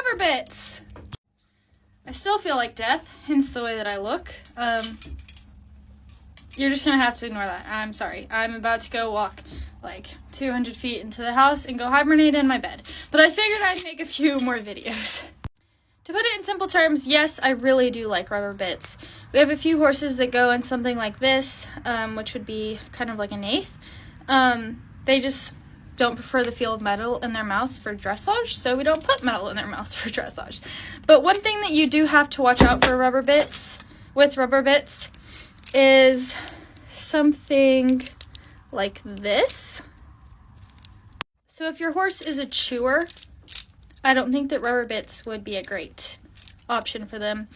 rubber bits. I still feel like death, hence the way that I look. You're just gonna have to ignore that. I'm sorry. I'm about to go walk like 200 feet into the house and go hibernate in my bed. But I figured I'd make a few more videos. To put it in simple terms, yes, I really do like rubber bits. We have a few horses that go in something like this, which would be kind of like an eighth. They just don't prefer the feel of metal in their mouths for dressage, so we don't put metal in their mouths for dressage. But one thing that you do have to watch out for with rubber bits is something like this. So if your horse is a chewer, I don't think that rubber bits would be a great option for them,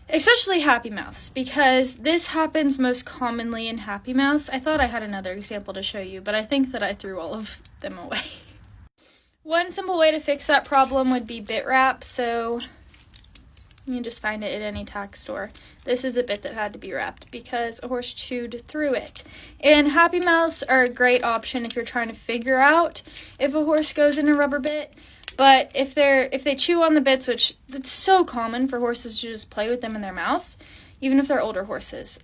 especially happy mouths, because this happens most commonly in happy mouths. I thought I had another example to show you, but I think that I threw all of them away. One simple way to fix that problem would be bit wrap, so you can just find it at any tack store. This is a bit that had to be wrapped because a horse chewed through it. And happy mouths are a great option if you're trying to figure out if a horse goes in a rubber bit. But if they chew on the bits, which it's so common for horses to just play with them in their mouths, even if they're older horses,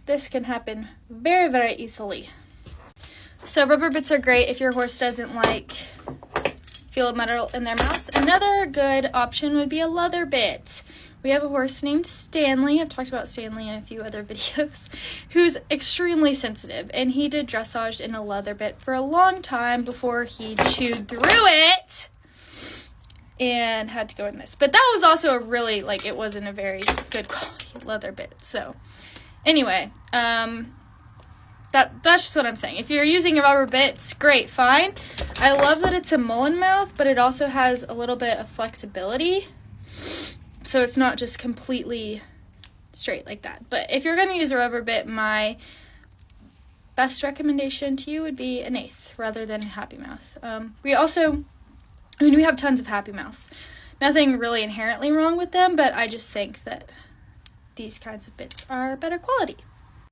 this can happen very, very easily. So rubber bits are great if your horse doesn't like feel of metal in their mouths. Another good option would be a leather bit. We have a horse named Stanley. I've talked about Stanley in a few other videos, who's extremely sensitive, and he did dressage in a leather bit for a long time before he chewed through it and had to go in this. But that was also a really, it wasn't a very good quality leather bit. So anyway, that's just what I'm saying. If you're using a rubber bit, it's great, fine. I love that it's a mullen mouth, but it also has a little bit of flexibility, so it's not just completely straight like that. But if you're going to use a rubber bit, my best recommendation to you would be an eighth rather than a happy mouth. We have tons of happy mouths. Nothing really inherently wrong with them, but I just think that these kinds of bits are better quality.